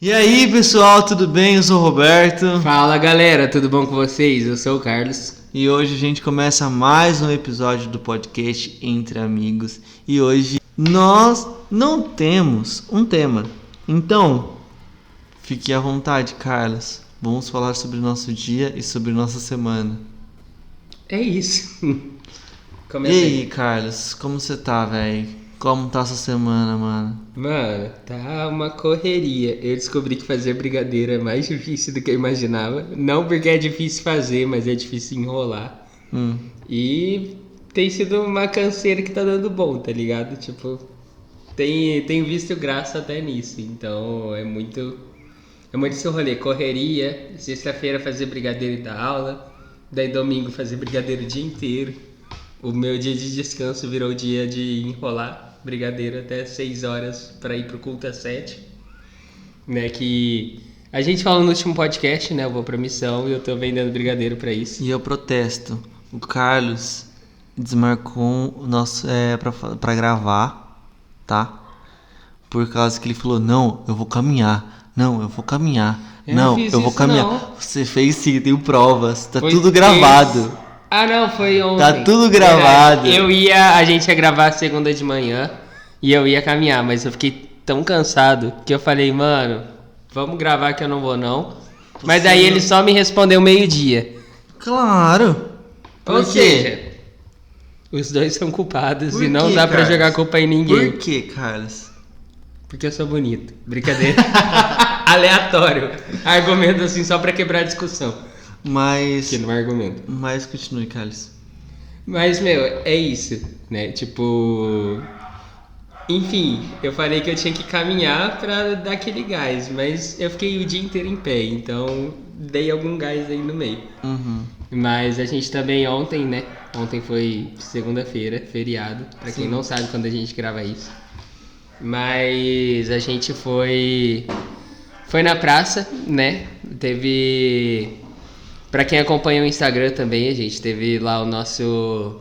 E aí, pessoal, tudo bem? Eu sou o Roberto. Fala, galera, tudo bom com vocês? Eu sou o Carlos. E hoje a gente começa mais um episódio do podcast Entre Amigos. E hoje nós não temos um tema. Então, fique à vontade, Carlos. Vamos falar sobre o nosso dia e sobre nossa semana. É isso. E Comecei. aí, Carlos, como você tá, velho? Como tá essa semana, mano? Mano, tá uma correria. Eu descobri que fazer brigadeiro é mais difícil do que eu imaginava. Não porque é difícil fazer, mas é difícil enrolar. E tem sido uma canseira que tá dando bom, tá ligado? Tipo, tenho visto graça até nisso. Então é muito esse rolê. Correria, sexta-feira fazer brigadeiro e dar aula. Daí domingo fazer brigadeiro o dia inteiro. O meu dia de descanso virou o dia de enrolar brigadeiro até 6 horas para ir pro culto às 7. Né, que a gente falou no último podcast, né? Eu vou pra missão e eu tô vendendo brigadeiro pra isso. E eu protesto. O Carlos desmarcou o nosso pra gravar, tá? Por causa que ele falou: "Não, eu vou caminhar. Não, eu vou caminhar. Eu não, não fiz eu vou isso, caminhar." não. Você fez sim, tenho provas. Tá Foi tudo terça. gravado. Ah, não, foi ontem. Tá tudo gravado. Verdade. A gente ia gravar segunda de manhã e eu ia caminhar, mas eu fiquei tão cansado que eu falei, mano, vamos gravar que eu não vou não. Mas daí ele só me respondeu meio-dia. Claro. Ou Por quê? seja, os dois são culpados Por e não quê, dá pra Carlos? jogar culpa em ninguém. Por que, Carlos? Porque eu sou bonito. Brincadeira. Aleatório. Argumento assim só pra quebrar a discussão. Mas. Que não é argumento. Mas continue, Carlos. Mas, meu, é isso, né? Tipo. Enfim, eu falei que eu tinha que caminhar pra dar aquele gás, mas eu fiquei o dia inteiro em pé, então dei algum gás aí no meio. Mas a gente também ontem, né? Ontem foi segunda-feira, feriado, pra quem não sabe quando a gente grava isso. Mas a gente foi na praça, né? Teve... Pra quem acompanha o Instagram também, a gente teve lá o nosso...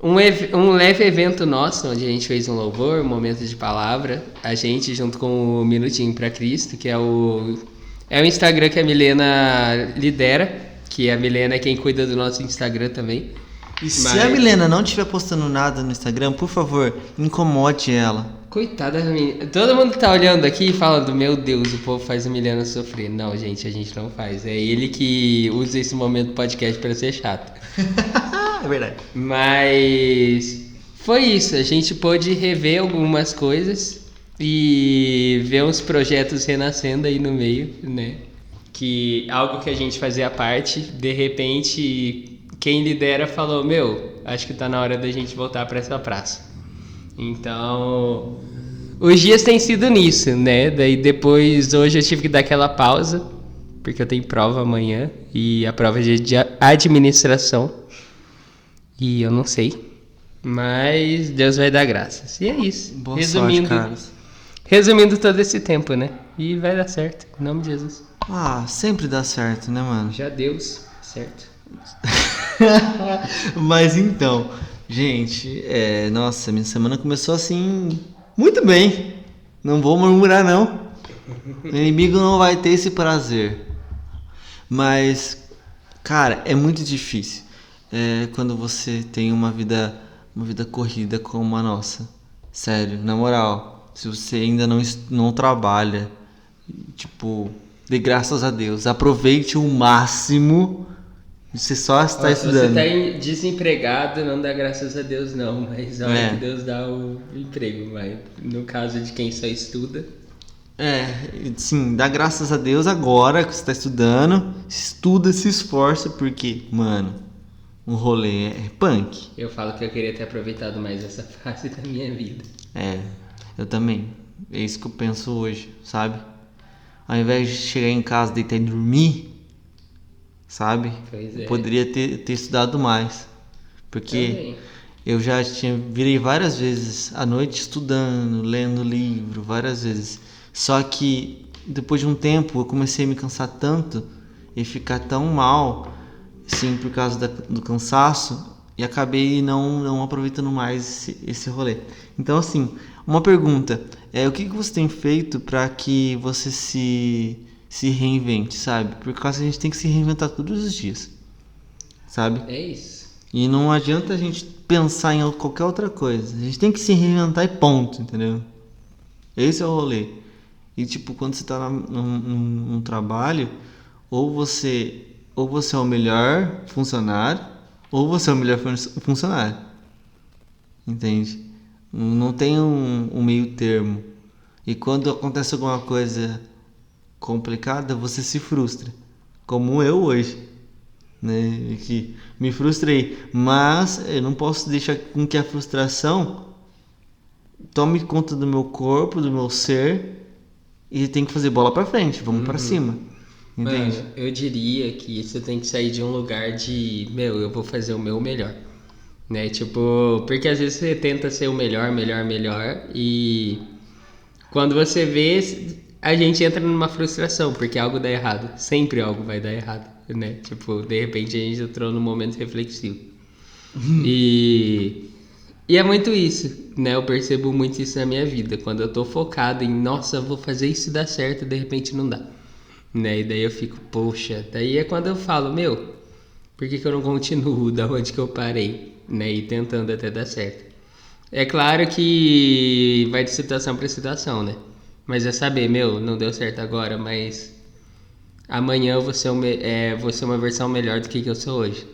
Um leve evento nosso, onde a gente fez um louvor, um momento de palavra. A gente, junto com o Minutinho pra Cristo, que é o Instagram que a Milena lidera. Que a Milena é quem cuida do nosso Instagram também. E se a Milena não estiver postando nada no Instagram, por favor, incomode ela. Coitada da menina. Todo mundo que tá olhando aqui falando, meu Deus, o povo faz a Milena sofrer. Não, gente, a gente não faz. É ele que usa esse momento do podcast pra ser chato. É verdade. Mas foi isso. A gente pôde rever algumas coisas e ver uns projetos renascendo aí no meio, né? Que algo que a gente fazia à parte, de repente, quem lidera falou, meu, acho que tá na hora da gente voltar pra essa praça. Então, os dias têm sido nisso, né? Daí depois, hoje eu tive que dar aquela pausa, porque eu tenho prova amanhã, e a prova é de administração, e eu não sei, mas Deus vai dar graças. E é isso. Boa sorte, Carlos. Resumindo todo esse tempo, né? E vai dar certo, em nome de Jesus. Ah, sempre dá certo, né, mano? Já Deus, certo? Mas então, gente, nossa, minha semana começou assim, muito bem. Não vou murmurar, não. O inimigo não vai ter esse prazer. Mas, cara, é muito difícil quando você tem uma vida corrida como a nossa. Sério, na moral, se você ainda não trabalha, tipo, dê graças a Deus, aproveite o máximo. Você só está estudando. Você tá desempregado, não dá graças a Deus não, mas olha que Deus dá o emprego, mas no caso de quem só estuda... Sim, dá graças a Deus agora que você está estudando, estuda, se esforça, porque, mano, o rolê é punk. Eu falo que eu queria ter aproveitado mais essa fase da minha vida. Eu também, é isso que eu penso hoje, sabe? Ao invés de chegar em casa, deitar e dormir, sabe? Pois é. Eu poderia ter estudado mais. Porque Também. eu já virei várias vezes à noite estudando, lendo livro, várias vezes. Só que depois de um tempo eu comecei a me cansar tanto e ficar tão mal, assim, por causa do cansaço, e acabei não aproveitando mais esse rolê. Então, assim, uma pergunta. o que você tem feito para que você se reinvente, sabe? Porque a gente tem que se reinventar todos os dias, sabe? É isso. E não adianta a gente pensar em qualquer outra coisa. A gente tem que se reinventar e ponto, entendeu? Esse é o rolê. E tipo, quando você tá num trabalho, ou você é o melhor funcionário, ou você é o melhor funcionário. Entende? Não tem um meio termo. E quando acontece alguma coisa complicada, você se frustra. Como eu hoje, né? Que me frustrei. Mas eu não posso deixar com que a frustração tome conta do meu corpo, do meu ser, e tem que fazer bola pra frente, vamos pra cima. Entende? Mano, eu diria que você tem que sair de um lugar de, eu vou fazer o meu melhor. Né? Tipo, porque às vezes você tenta ser o melhor, e quando você vê, a gente entra numa frustração, porque algo dá errado. Sempre algo vai dar errado, né? Tipo, de repente a gente entrou num momento reflexivo. E é muito isso, né? Eu percebo muito isso na minha vida. Quando eu tô focado em, nossa, vou fazer isso dar certo, de repente não dá. Né? E daí eu fico, poxa. Daí é quando eu falo, por que eu não continuo da onde que eu parei? Né? E tentando até dar certo. É claro que vai de situação para situação, né? Mas é saber, não deu certo agora, mas amanhã eu vou ser, vou ser uma versão melhor do que eu sou hoje.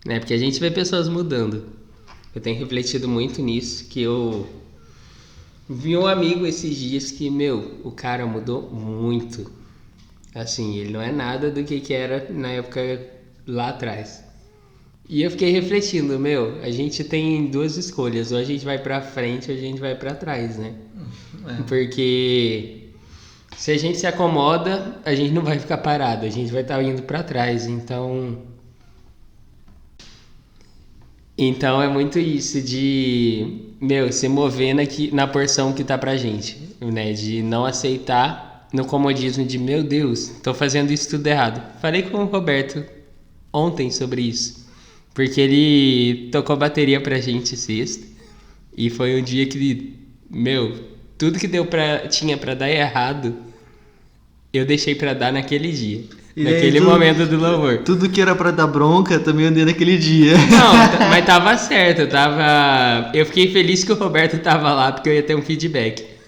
Né? Porque a gente vê pessoas mudando. Eu tenho refletido muito nisso, que eu vi um amigo esses dias que, o cara mudou muito. Assim, ele não é nada do que era na época lá atrás. E eu fiquei refletindo, a gente tem duas escolhas, ou a gente vai pra frente ou a gente vai pra trás, né? Porque se a gente se acomoda, a gente não vai ficar parado, a gente vai estar indo pra trás, então é muito isso de, se mover na porção que tá pra gente, né? De não aceitar no comodismo de, meu Deus, tô fazendo isso tudo errado. Falei com o Roberto ontem sobre isso, porque ele tocou bateria pra gente sexta, e foi um dia que, tudo que tinha pra dar errado, eu deixei pra dar naquele dia. E naquele momento do louvor. Tudo que era pra dar bronca, também andei naquele dia. Não, mas tava certo, eu fiquei feliz que o Roberto tava lá, porque eu ia ter um feedback.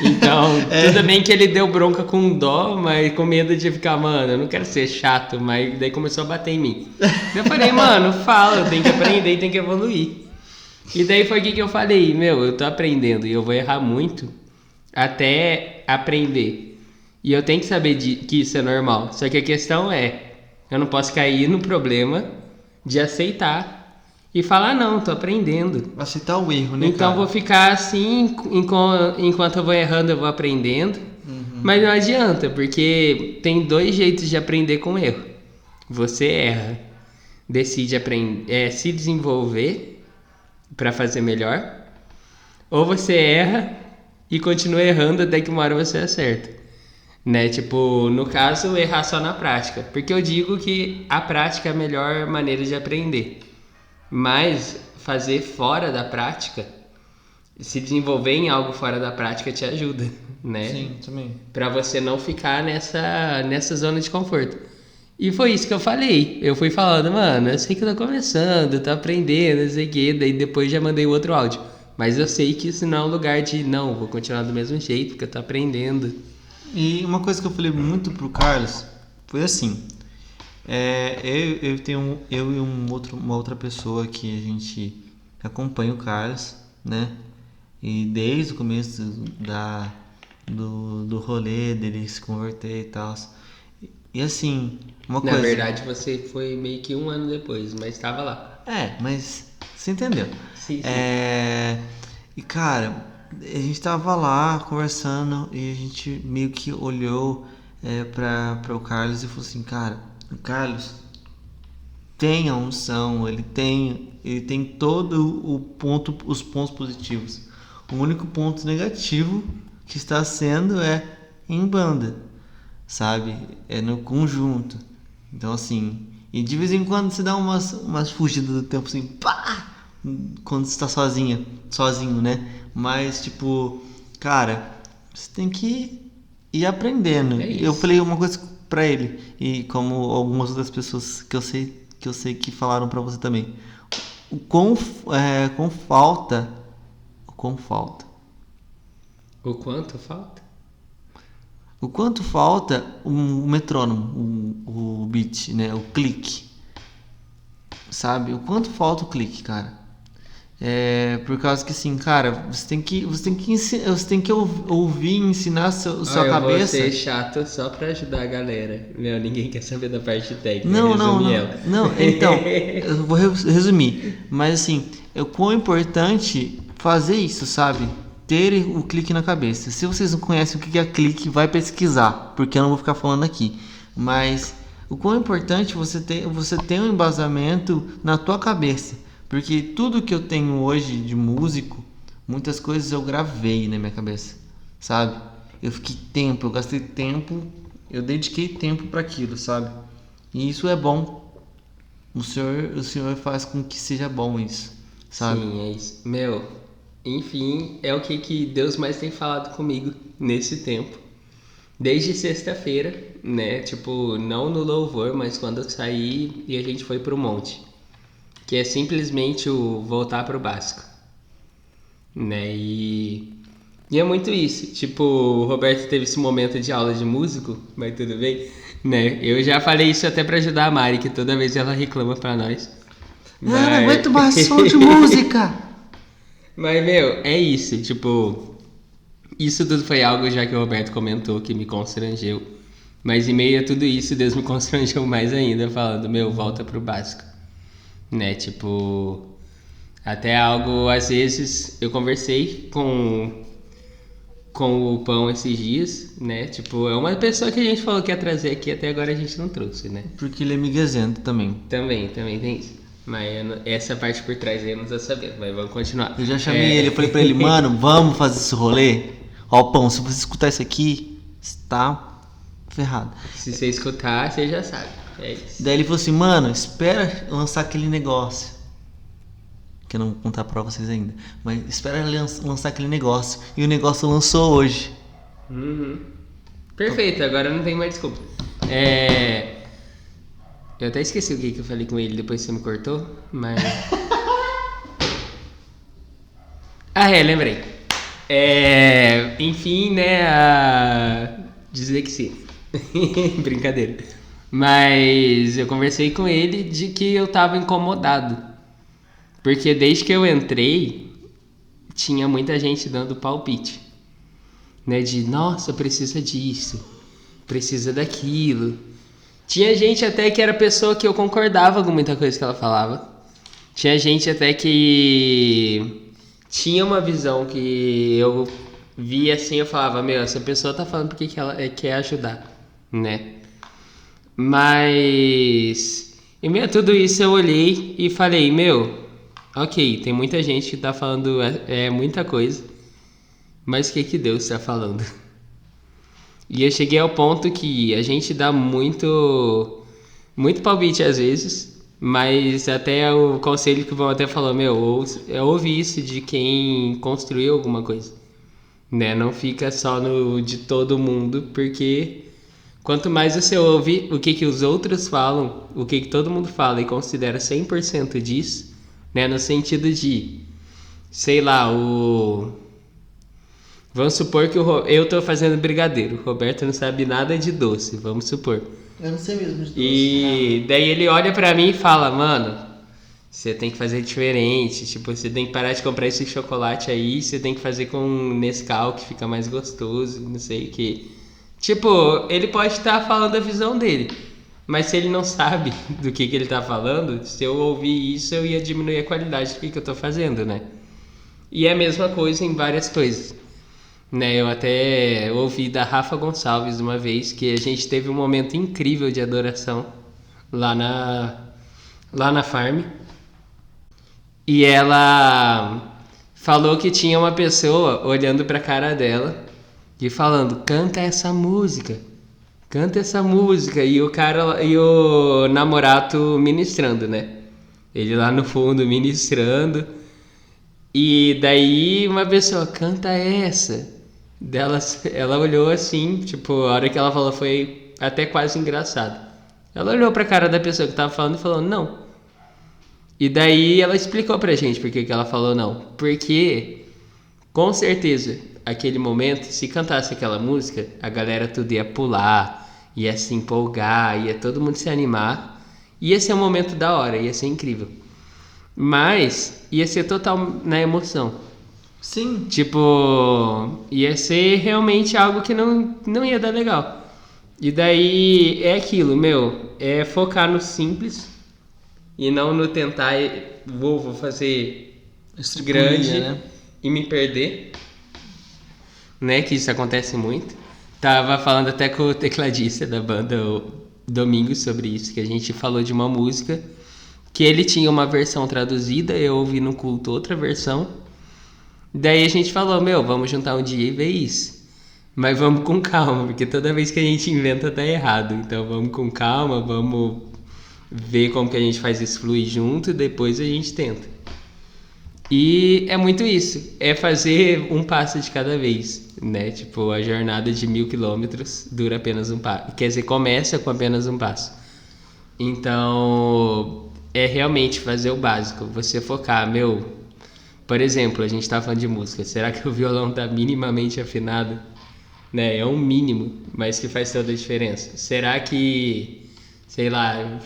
Então, tudo bem que ele deu bronca com dó, mas com medo de ficar, eu não quero ser chato, mas daí começou a bater em mim. Eu falei, fala, eu tenho que aprender e tenho que evoluir. E daí foi o que eu falei, eu tô aprendendo e eu vou errar muito até aprender. E eu tenho que saber que isso é normal. Só que a questão eu não posso cair no problema de aceitar e falar, não, tô aprendendo. Aceitar o erro, né, então cara? Vou ficar assim, enquanto eu vou errando, eu vou aprendendo. Mas não adianta, porque tem dois jeitos de aprender com erro. Você erra, decide se desenvolver para fazer melhor, ou você erra e continua errando até que uma hora você acerta. Né? Tipo, no caso, errar só na prática. Porque eu digo que a prática é a melhor maneira de aprender. Mas fazer fora da prática, se desenvolver em algo fora da prática te ajuda, né? Sim, também. Pra você não ficar nessa zona de conforto. E foi isso que eu falei. Eu fui falando, eu sei que eu tô começando, tô aprendendo, não sei o quê. Daí depois já mandei o outro áudio. Mas eu sei que isso não é um lugar de, não, vou continuar do mesmo jeito, porque eu tô aprendendo. E uma coisa que eu falei muito pro Carlos foi assim, eu e uma outra pessoa que a gente acompanha o Carlos, né? E desde o começo do rolê dele se converter e tal. E assim, uma coisa... Na verdade você foi meio que 1 ano depois, mas estava lá. Mas você entendeu? Sim. E cara... A gente tava lá conversando e a gente meio que olhou para o Carlos e falou assim, cara, o Carlos tem a unção, ele tem todo os pontos positivos. O único ponto negativo que está sendo em banda, sabe? É no conjunto. Então assim, e de vez em quando você dá umas fugidas do tempo assim, pá! Quando você está sozinho, né? Mas, tipo, Cara, você tem que ir aprendendo. É isso. Eu falei uma coisa pra ele, e como algumas outras pessoas que eu sei que falaram pra você também. O quão falta. O quão falta. O quanto falta? O quanto falta o metrônomo, o beat, né? O clique. Sabe? O quanto falta o clique, cara. Por causa que assim, cara, você tem que ouvir e ensinar sua Eu vou cabeça. ser chato só pra ajudar a galera. Meu, ninguém quer saber da parte técnica. Não, resumi ela. então, eu vou resumir. Mas assim, é o quão importante fazer isso, sabe? Ter o clique na cabeça. Se vocês não conhecem o que é clique, vai pesquisar, porque eu não vou ficar falando aqui. Mas o quão importante você ter um embasamento na tua cabeça. Porque tudo que eu tenho hoje de músico, muitas coisas eu gravei na minha cabeça, sabe? Eu gastei tempo, eu dediquei tempo para aquilo, sabe? E isso é bom. O senhor faz com que seja bom isso, sabe? Sim, é isso. Meu, enfim, é o que Deus mais tem falado comigo nesse tempo. Desde sexta-feira, né? Tipo, não no louvor, mas quando eu saí e a gente foi pro monte. Que é simplesmente o voltar pro básico, né? E é muito isso. Tipo, o Roberto teve esse momento de aula de músico, mas tudo bem, né? Eu já falei isso até pra ajudar a Mari, que toda vez ela reclama pra nós. Não aguento mais som de música! Mas, meu, é isso. Tipo, isso tudo foi algo já que o Roberto comentou que me constrangeu. Mas em meio a tudo isso, Deus me constrangeu mais ainda, falando, meu, volta pro básico. Né, tipo, até algo, às vezes, eu conversei com o Pão esses dias, né, tipo, é uma pessoa que a gente falou que ia trazer aqui, até agora a gente não trouxe, né. Porque ele é miguezento também. Também tem isso, mas essa parte por trás aí eu não tô sabendo, mas vamos continuar. Eu já chamei ele, eu falei pra ele, mano, vamos fazer esse rolê? Ó, Pão, se você escutar isso aqui, você tá ferrado. Se você escutar, você já sabe, é isso. Daí ele falou assim, mano, espera lançar aquele negócio. Que eu não vou contar pra vocês ainda. Mas espera lançar aquele negócio. E o negócio lançou hoje. Perfeito, agora não tem mais desculpa. Eu até esqueci o que eu falei com ele depois que você me cortou, mas... lembrei. Enfim, né, dizer que sim. Brincadeira. Mas eu conversei com ele de que eu tava incomodado. Porque desde que eu entrei, tinha muita gente dando palpite. Né, de, nossa, precisa disso, precisa daquilo. Tinha gente até que era pessoa que eu concordava com muita coisa que ela falava. Tinha gente até que tinha uma visão que eu via assim, eu falava, meu, essa pessoa tá falando porque que ela quer ajudar, né? Mas em meio a tudo isso eu olhei e falei, meu, ok, tem muita gente que tá falando muita coisa, mas o que Deus tá falando? E eu cheguei ao ponto que a gente dá muito palpite às vezes, mas até o conselho que o Vão até falou, meu, ouve isso de quem construiu alguma coisa, né? Não fica só no de todo mundo, porque quanto mais você ouve o que os outros falam, o que todo mundo fala e considera 100% disso, né? No sentido de, sei lá, vamos supor que eu tô fazendo brigadeiro, o Roberto não sabe nada de doce, vamos supor. Eu não sei mesmo de doce. E daí ele olha pra mim e fala, mano, você tem que fazer diferente, tipo, você tem que parar de comprar esse chocolate aí, você tem que fazer com Nescau que fica mais gostoso, não sei o que. Tipo, ele pode estar falando a visão dele, mas se ele não sabe do que ele tá falando, se eu ouvir isso eu ia diminuir a qualidade do que eu tô fazendo, né? E é a mesma coisa em várias coisas. Né, eu até ouvi da Rafa Gonçalves uma vez que a gente teve um momento incrível de adoração lá na farm. E ela falou que tinha uma pessoa olhando pra cara dela e falando, canta essa música. E o namorado ministrando, né? Ele lá no fundo ministrando. E daí uma pessoa, canta essa. Ela olhou assim, tipo, a hora que ela falou foi até quase engraçado. Ela olhou pra cara da pessoa que tava falando e falou, não. E daí ela explicou pra gente por que ela falou não. Porque, com certeza, aquele momento, se cantasse aquela música, a galera tudo ia pular, ia se empolgar, ia todo mundo se animar. Ia ser um momento da hora, ia ser incrível. Mas ia ser total na emoção. Sim. Tipo, ia ser realmente algo que não ia dar legal. E daí é aquilo, é focar no simples e não no tentar, vou fazer grande, né? E me perder, né? Que isso acontece muito. Tava falando até com o tecladista da banda, o Domingos, sobre isso, que a gente falou de uma música que ele tinha uma versão traduzida, eu ouvi no culto outra versão. Daí a gente falou, vamos juntar um dia e ver isso. Mas vamos com calma, porque toda vez que a gente inventa tá errado. Então vamos com calma, vamos ver como que a gente faz isso fluir junto e depois a gente tenta. E é muito isso, é fazer um passo de cada vez, né? Tipo, a jornada de 1.000 quilômetros dura apenas um passo. Quer dizer, começa com apenas um passo. Então, é realmente fazer o básico, você focar, por exemplo, a gente tá falando de música, será que o violão tá minimamente afinado? Né? É um mínimo, mas que faz toda a diferença. Será que, sei lá,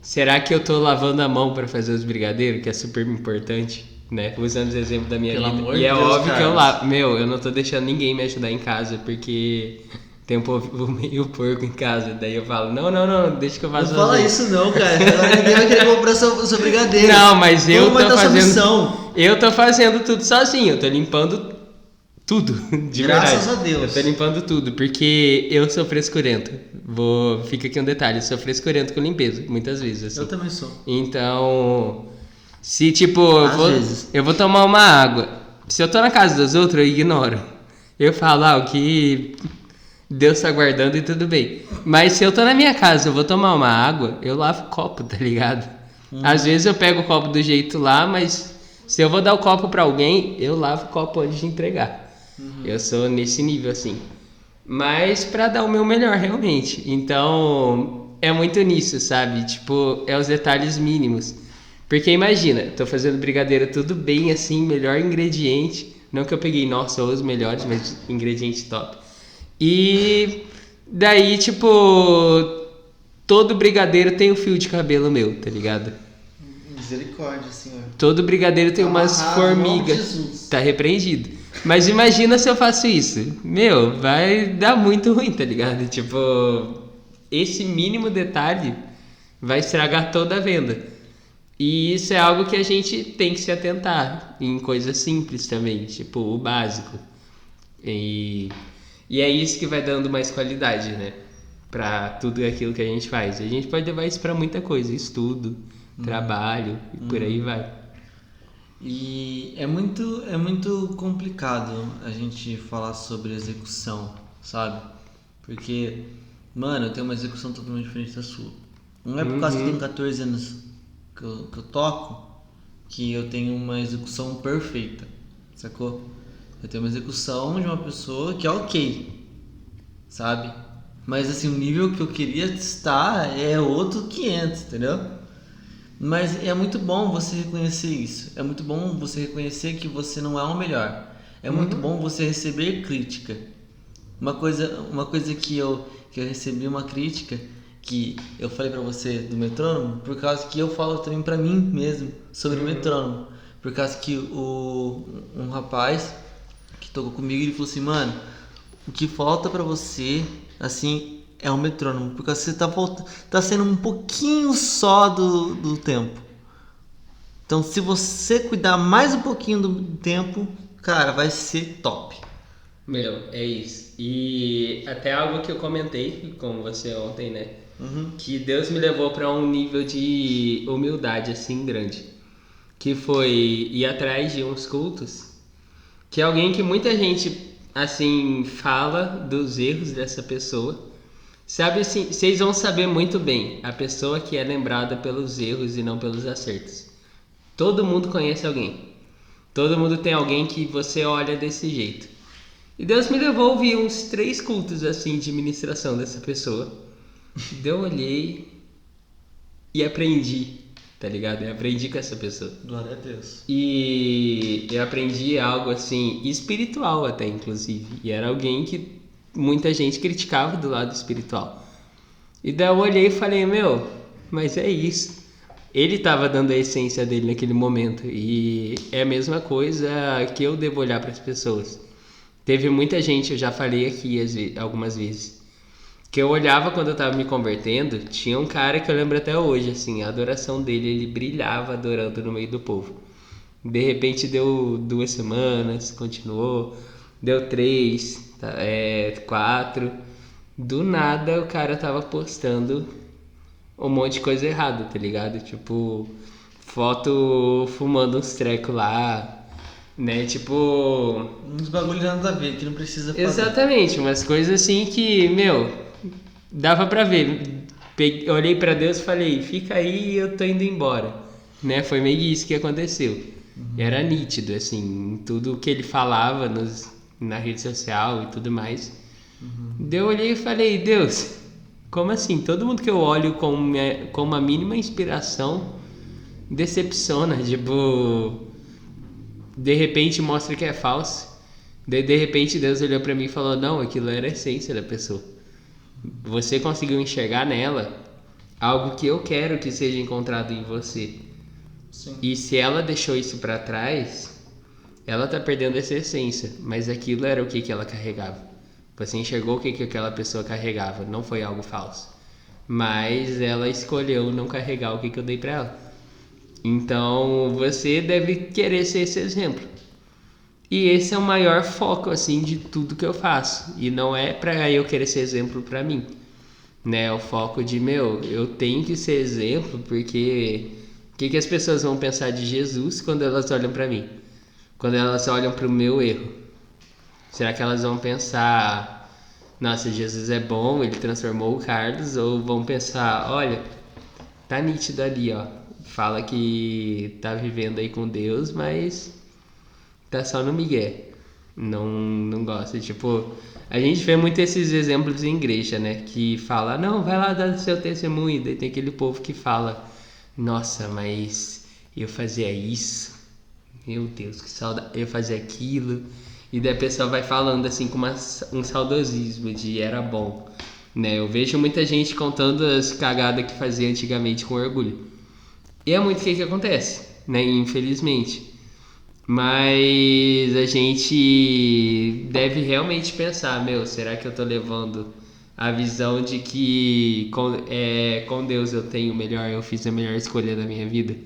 será que eu tô lavando a mão para fazer os brigadeiros, que é super importante, né? Usando os exemplos da minha Pelo vida. amor E de é Deus, óbvio que Carlos. eu não tô deixando ninguém me ajudar em casa, porque tem um povo meio porco em casa. Daí eu falo, não, deixa que eu faço. Não fala isso não, cara. Agora ninguém vai querer comprar seu brigadeiro. Não, mas eu Como vai tô dar sua fazendo. missão? Eu tô fazendo tudo sozinho, eu tô limpando tudo, de Graças verdade. a Deus. Eu tô limpando tudo, porque eu sou frescurento. Fica aqui um detalhe, eu sou frescurento com limpeza, muitas vezes, assim. Eu também sou. Então, se tipo, Às vezes. eu vou tomar uma água. Se eu tô na casa dos outros, eu ignoro. Eu falo, o que Deus tá guardando e tudo bem. Mas se eu tô na minha casa, eu vou tomar uma água, eu lavo o copo, tá ligado? Às vezes eu pego o copo do jeito lá, mas se eu vou dar o copo pra alguém, eu lavo o copo antes de entregar. Eu sou nesse nível, assim. Mas pra dar o meu melhor, realmente. Então, é muito nisso, sabe? Tipo, é os detalhes mínimos. Porque imagina, tô fazendo brigadeiro tudo bem assim, melhor ingrediente. Não que eu peguei, nossa, os melhores, mas ingrediente top. E daí, tipo, todo brigadeiro tem um fio de cabelo meu, tá ligado? Misericórdia, Senhor. Todo brigadeiro tem umas Amarrado, em nome de formigas. Jesus. Tá repreendido. Mas imagina se eu faço isso. Vai dar muito ruim, tá ligado? Tipo, esse mínimo detalhe vai estragar toda a venda. E isso é algo que a gente tem que se atentar em coisas simples também, tipo o básico. E é isso que vai dando mais qualidade, né? Pra tudo aquilo que a gente faz. A gente pode levar isso pra muita coisa, estudo, trabalho e por aí vai. E é muito complicado a gente falar sobre execução, sabe? Porque, mano, eu tenho uma execução totalmente diferente da sua. Não é por causa que eu tenho 14 anos que eu toco que eu tenho uma execução perfeita, sacou? Eu tenho uma execução de uma pessoa que é ok, sabe? Mas assim, o nível que eu queria estar é outro 500, entendeu? Mas é muito bom você reconhecer isso. É muito bom você reconhecer que você não é o melhor. É muito bom você receber crítica. Uma coisa que eu recebi uma crítica que eu falei pra você do metrônomo, por causa que eu falo também pra mim mesmo sobre o metrônomo. Por causa que um rapaz que tocou comigo, ele falou assim, mano, o que falta pra você, assim, é o metrônomo, porque você tá sendo um pouquinho só do tempo. Então, se você cuidar mais um pouquinho do tempo, cara, vai ser top. É isso. E até algo que eu comentei com você ontem, né? Que Deus me levou para um nível de humildade assim grande. Que foi ir atrás de uns cultos. Que é alguém que muita gente assim fala dos erros dessa pessoa. Sabe assim, vocês vão saber muito bem a pessoa que é lembrada pelos erros e não pelos acertos. Todo mundo conhece alguém. Todo mundo tem alguém que você olha desse jeito. E Deus me levou a ouvir uns 3 cultos assim de ministração dessa pessoa. Daí eu olhei e aprendi, tá ligado? Eu aprendi com essa pessoa. Glória a Deus. E eu aprendi algo assim, espiritual até, inclusive. E era alguém que muita gente criticava do lado espiritual. E daí eu olhei e falei, meu, mas é isso. Ele estava dando a essência dele naquele momento. E é a mesma coisa que eu devo olhar para as pessoas. Teve muita gente, eu já falei aqui algumas vezes, que eu olhava quando eu estava me convertendo. Tinha um cara que eu lembro até hoje, assim, a adoração dele, ele brilhava adorando no meio do povo. De repente deu 2 semanas, continuou, deu 3, 4. Do nada o cara tava postando um monte de coisa errada, tá ligado? Tipo, foto fumando uns trecos lá, né? Tipo. Uns bagulho nada a ver, que não precisa fazer. Exatamente, umas coisas assim que, meu, dava pra ver. Olhei pra Deus e falei, fica aí e eu tô indo embora. Né? Foi meio isso que aconteceu. Era nítido, assim, tudo que ele falava na rede social e tudo mais. Daí eu olhei e falei, Deus, como assim? Todo mundo que eu olho com uma mínima inspiração decepciona, tipo, de repente mostra que é falso. Daí de repente Deus olhou pra mim e falou, não, aquilo era a essência da pessoa. Você conseguiu enxergar nela algo que eu quero que seja encontrado em você. Sim. E se ela deixou isso pra trás, ela tá perdendo essa essência. Mas aquilo era o que ela carregava. Você enxergou o que aquela pessoa carregava. Não foi algo falso. Mas ela escolheu não carregar o que eu dei pra ela. Então você deve querer ser esse exemplo. E esse é o maior foco, assim, de tudo que eu faço. E não é pra eu querer ser exemplo pra mim, né? É o foco de, meu, eu tenho que ser exemplo porque o que as pessoas vão pensar de Jesus quando elas olham pra mim? Quando elas olham pro meu erro? Será que elas vão pensar, nossa, Jesus é bom, ele transformou o Carlos? Ou vão pensar, olha, tá nítido ali, ó. Fala que tá vivendo aí com Deus, mas tá só no migué. Não gosta. Tipo, a gente vê muito esses exemplos em igreja, né? Que fala, não, vai lá dar seu testemunho. Daí tem aquele povo que fala, nossa, mas eu fazia isso. Meu Deus, que saudade. Eu fazia aquilo. E daí a pessoa vai falando assim com um saudosismo de era bom, né? Eu vejo muita gente contando as cagadas que fazia antigamente com orgulho. E é muito o que acontece, né? Infelizmente. Mas a gente deve realmente pensar, meu, será que eu tô levando a visão de que com Deus eu fiz a melhor escolha da minha vida?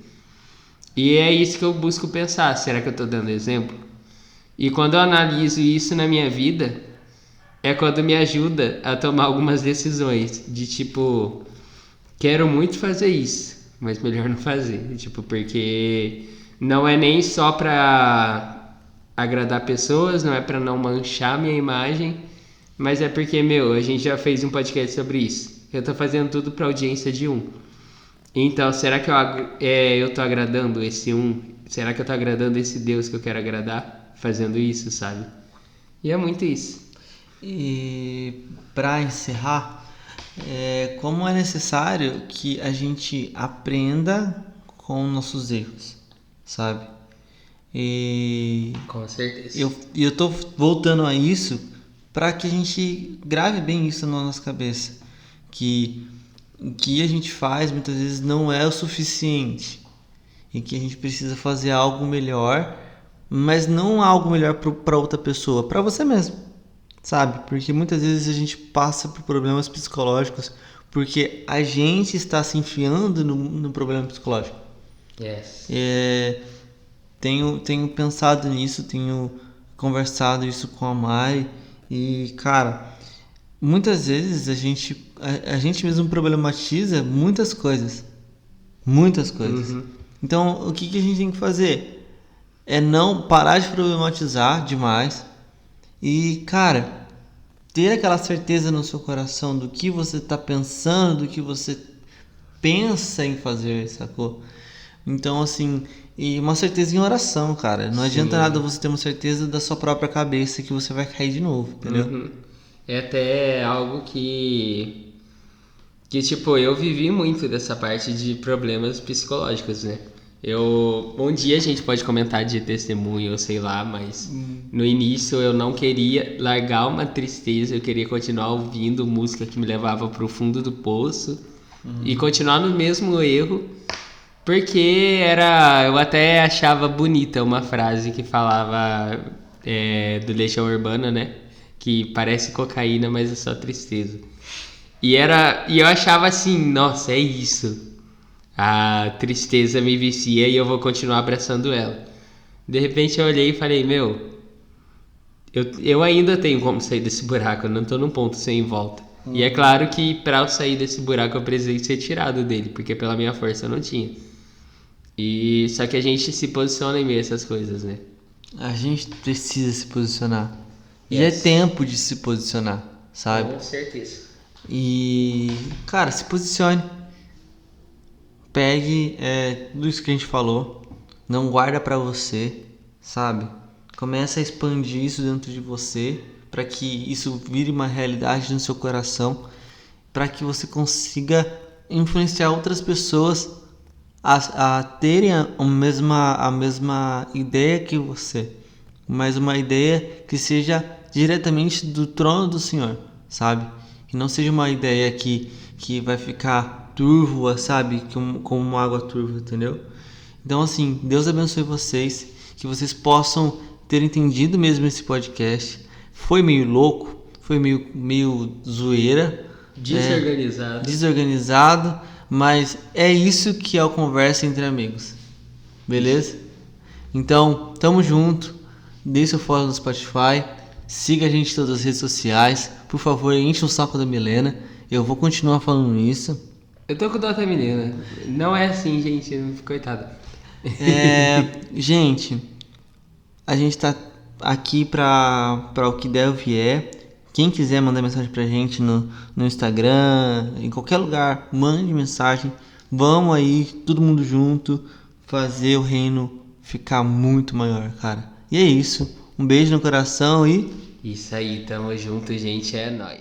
E é isso que eu busco pensar, será que eu tô dando exemplo? E quando eu analiso isso na minha vida, é quando me ajuda a tomar algumas decisões de tipo, quero muito fazer isso, mas melhor não fazer, tipo, porque não é nem só pra agradar pessoas, não é pra não manchar minha imagem, mas é porque, meu, a gente já fez um podcast sobre isso. Eu tô fazendo tudo pra audiência de um. Então, será que eu tô agradando esse um? Será que eu tô agradando esse Deus que eu quero agradar fazendo isso, sabe? E é muito isso. E para encerrar, como é necessário que a gente aprenda com nossos erros, sabe? E Com certeza. eu tô voltando a isso para que a gente grave bem isso na nossa cabeça, que o que a gente faz muitas vezes não é o suficiente e que a gente precisa fazer algo melhor, mas não algo melhor para outra pessoa, para você mesmo, sabe? Porque muitas vezes a gente passa por problemas psicológicos porque a gente está se enfiando no problema psicológico. Yes. Tenho pensado nisso, tenho conversado isso com a Mari e, cara, muitas vezes a gente mesmo problematiza muitas coisas. Muitas coisas. Então, o que a gente tem que fazer? É não parar de problematizar demais e, cara, ter aquela certeza no seu coração do que você está pensando, do que você pensa em fazer, sacou? Então, assim, E uma certeza em oração, cara. Não adianta Sim. nada você ter uma certeza da sua própria cabeça que você vai cair de novo, entendeu? Uhum. É até algo que tipo, eu vivi muito dessa parte de problemas psicológicos, né? Um dia a gente pode comentar de testemunho, ou sei lá, mas no início eu não queria largar uma tristeza, eu queria continuar ouvindo música que me levava pro fundo do poço e continuar no mesmo erro, porque eu até achava bonita uma frase que falava do Legião Urbana, né? Que parece cocaína, mas é só tristeza. E eu achava assim, nossa, é isso. A tristeza me vicia e eu vou continuar abraçando ela. De repente eu olhei e falei, meu, eu ainda tenho como sair desse buraco, eu não tô num ponto sem volta. E é claro que pra eu sair desse buraco eu precisei ser tirado dele, porque pela minha força eu não tinha. E só que a gente se posiciona em meio a essas coisas, né? A gente precisa se posicionar. E é Yes. tempo de se posicionar, sabe? Com certeza. E, cara, se posicione. Pegue tudo isso que a gente falou. Não guarda pra você, sabe? Começa a expandir isso dentro de você para que isso vire uma realidade no seu coração, para que você consiga influenciar outras pessoas a terem a mesma ideia que você, mas uma ideia que seja diretamente do trono do Senhor, sabe? Que não seja uma ideia que vai ficar turva, sabe? Como uma água turva, entendeu? Então, assim, Deus abençoe vocês, que vocês possam ter entendido mesmo esse podcast. Foi meio louco, foi meio zoeira, desorganizado, mas é isso que é a conversa entre amigos, beleza? Então, tamo junto, dê seu follow no Spotify, siga a gente em todas as redes sociais, por favor, enche o saco da Milena, eu vou continuar falando isso. Eu tô com dó da menina. Não é assim, gente, coitada. Gente, a gente tá aqui pra o que der ou vier. Quem quiser mandar mensagem pra gente no Instagram, em qualquer lugar, mande mensagem. Vamos aí, todo mundo junto, fazer o reino ficar muito maior, cara. E é isso. Um beijo no coração e Isso aí, tamo junto, gente, é nóis.